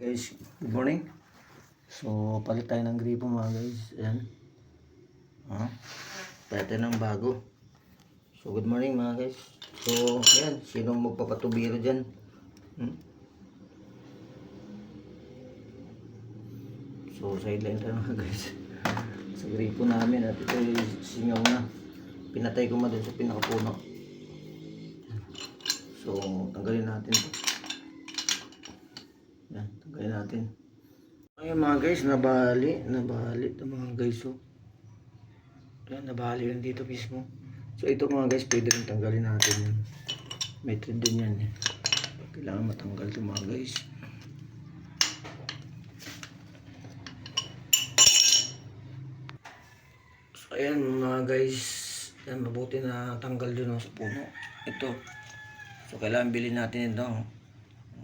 Guys, good morning. So, palit tayo ng gripo mga guys. Ayan. Palit tayo ng bago. So, good morning mga guys. So, ayan. Sinong magpapatubiro dyan? So, sideline tayo mga guys. Sa gripo namin at ito ay singaw na. Pinatay ko dun sa pinakapuno. So, tanggalin natin ito. Ayan, tanggalin natin. Ayan mga guys, nabali ito mga guys. So, ayan, nabali rin dito mismo. So ito mga guys, pwede rin tanggalin natin yan. May thread din yan eh. Kailangan matanggal ito mga guys. So ayan mga guys, ayan, mabuti na tanggal dun sa puno. Ito. So kailangan bilhin natin ito.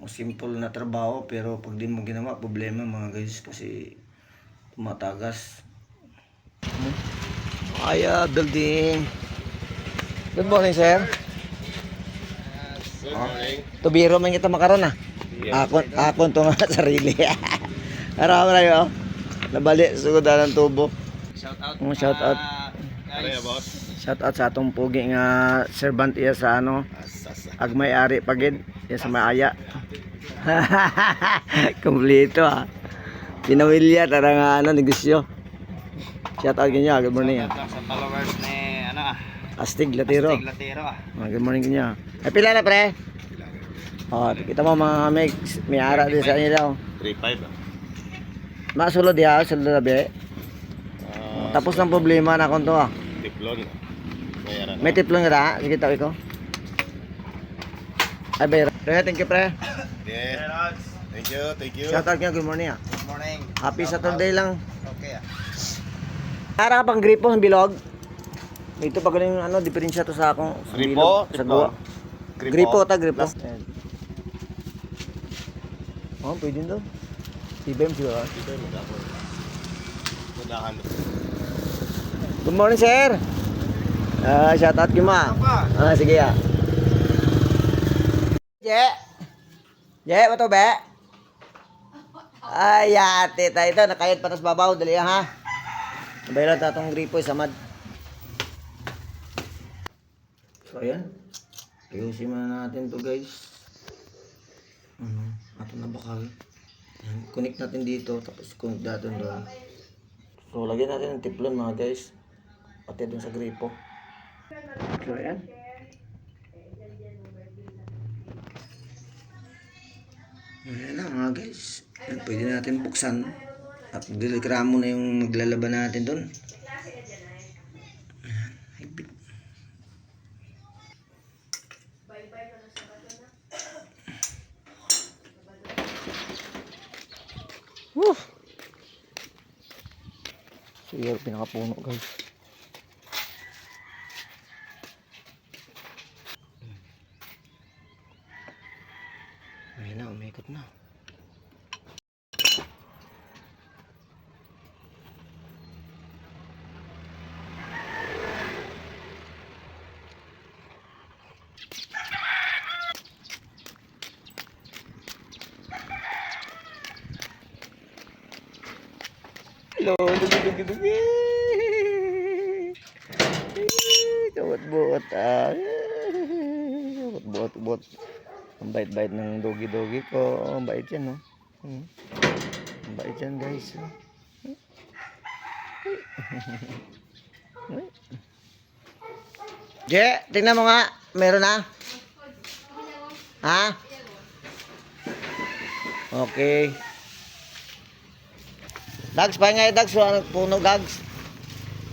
Simple na trabaho pero pag di mo ginawa, problema mga guys kasi tumatagas. Building. Good morning, sir. Good morning. Tubiro man kita makaron ah. Akon to nga sarili. Araw na yo. Nabali sugod ng tubo. Shout out. Shout out. Guys. Boss. Shout out sa atong pugi nga servant iya sa ano. Agmay-ari pagid iya sa Maaya. Kompleto ah. Pinamilya tara nga ano negosyo. Shout out kanya. Good morning. Shout out sa followers ni Astig Latiro. Astig Latiro ah. Good morning kanya. Ay pila na pre? Oh, kita mo mga may ara din sa inyo daw. 3.5 ah. Masulod ya, sulod na be. Tapos ng problema na kon to ah. Tiplon. May tiplong nga sige tawi ko. Ay be, pre, thank you pre. Yeah. Thank you, thank you. Shout out kanya, good morning ah. Good morning. Happy Saturday lang. Okay ah. Ara ka pang gripo ng bilog. Ito pa galing ano, diferensya to sa akong sa Gripo, bilog, sa gawa. Gripo ta gripo. Oh, pwede daw. TBM siguro. Good morning, sir. Shout out kima. Sige ya. Je, bato be. Ay, ate tayo ito. Nakayad patas babaw. Dali ha. Nabaylan tatong gripo sa mad. So, ayan. Ayusin muna natin to guys. Ato na bakal. Ayan. Connect natin dito. Tapos connect natin doon. So, lagyan natin ng tiplon mga guys. Pati doon sa gripo. So, ayan. Ayan na mga guys. Ayan, pwede natin buksan. At dilikramo na yung maglalaban natin doon. Higpit. Woo! So, yun, pinakapuno guys. Ayan na, umikot na. Hello, dugi-dugi-dugi. Kawat-buot ah. Kawat-buot-buot. Ang bait-bait ng dogi-dogi ko. Ang bait yan, no? Ang bait yan, guys. Je, tingnan mo nga. Meron na. Ha? Okay. Dags, pahinga dags. Puno dags.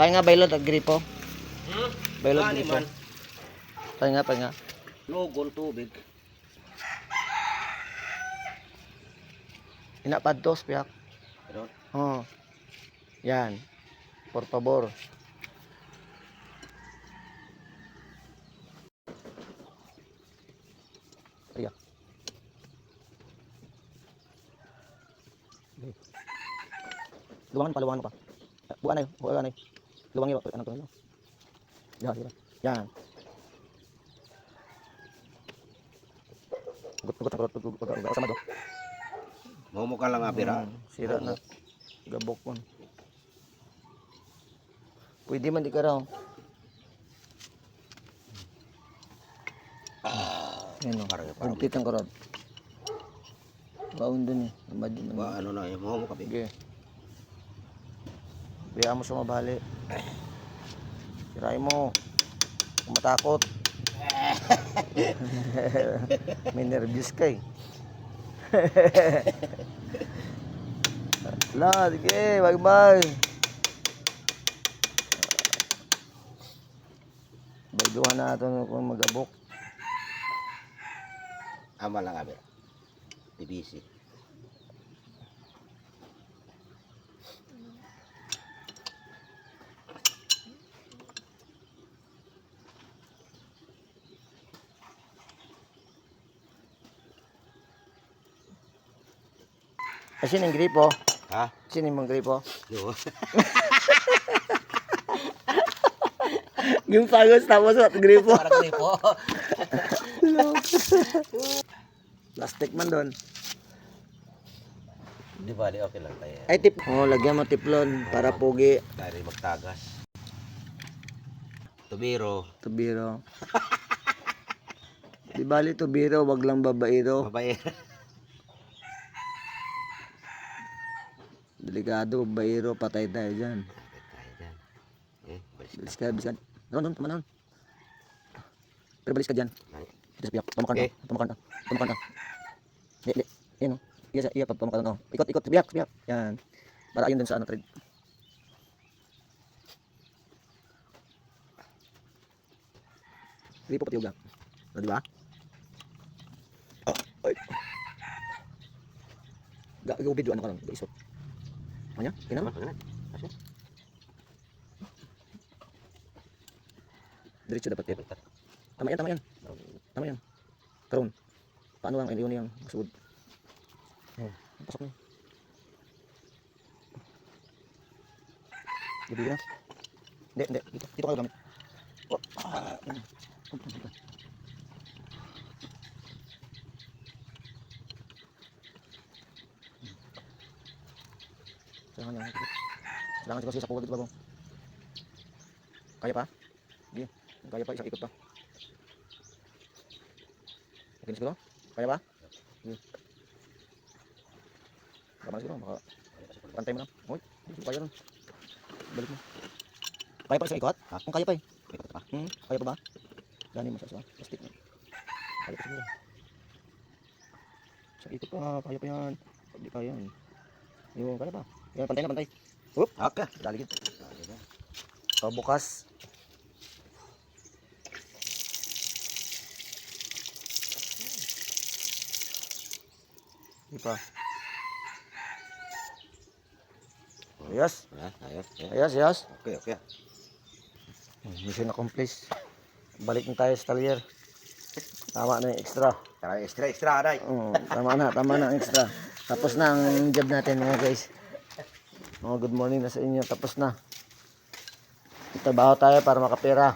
Pahinga bailot at gripo. Bailot gripo. Pahinga. Lugol tubig. Inapadtos, piyak. Oh. Yan. Por favor. Ayan. Luwangan pa. Bukan na yun. Luwangan yun. Anong to? Yan. Gugot. Sama do. Momo ka lang abira. Sira na. Gabok mo. Pwede man di ka raw. Yan o. Parang Hugpit ang karon. Baon dun eh. Namadi man. Ba ano na, momo ka bi. Sige. Biya mo sa mabali. Sirain mo. Kung matakot. May nervous ka eh. La, sige, bye-bye. Bayduhan natin kung magabok. Ama lang abira. BBC. Kasi yung gripo. Ha? Sino yung gripo? Yo. Yung pagos tapos at gripo. Parang gripo. Plastic man doon. Di ba, di okay lang tayo. Ay, tip. Oh, lagyan mo tiplon para pogi. Dari magtagas. Tubiro. Tubiro. Di bali tubiro, wag lang babairo. Mabay. Delikado, babairo, patay tayo dyan. Balis Bilis ka, bilis ka. Doon, tama na. Pero balis ka dyan. Ay. Ito sa piyak. Pamakan ka. Pamakan ka. Pamakan ka. Di. Yan o. Iya, pamakan ka. Ikot, ikot. Biyak, biyak. Yan. Para ayun dun sa ano, trade. Hindi po pati uga. O, di ba? Ay. Gagawin ano ka lang. Isot. Ano? Kinam? Diretso dapat yan. Tama yan, tama yan. Tama yan. Karon. Paano ang iliyon niyang masugod? Oh, pasok na. Gabi na. Hindi. Dito kayo gamit. Oh. Kailangan siguro sa puwag dito bagong. Kaya pa? Sige. Kaya pa, isang ikot pa. Okay na siguro? Kaya pa? Sige. Kaya na siguro, baka pantay mo na. Uy, kaya rin. Balik mo. Kaya pa isang ikot? Ha? Kung kaya pa eh. Kaya pa ba? Gani mo sa plastic mo. Kaya pa siguro. Isang ikot pa, kaya pa yan. Hindi kaya yan. Yung kaya pa. Yan, pantay na, pantay. Oop, Okay. daligid. So, bukas. Di pa. Ayos. Ayos. Ayos. Okay. Mission accomplished. Balik na tayo sa talyer. Tama na yung extra. Tara, extra, aray. Tama na ang extra. Tapos na ang job natin mga guys. Good morning na sa inyo. Tapos na. Trabaho tayo para makapera.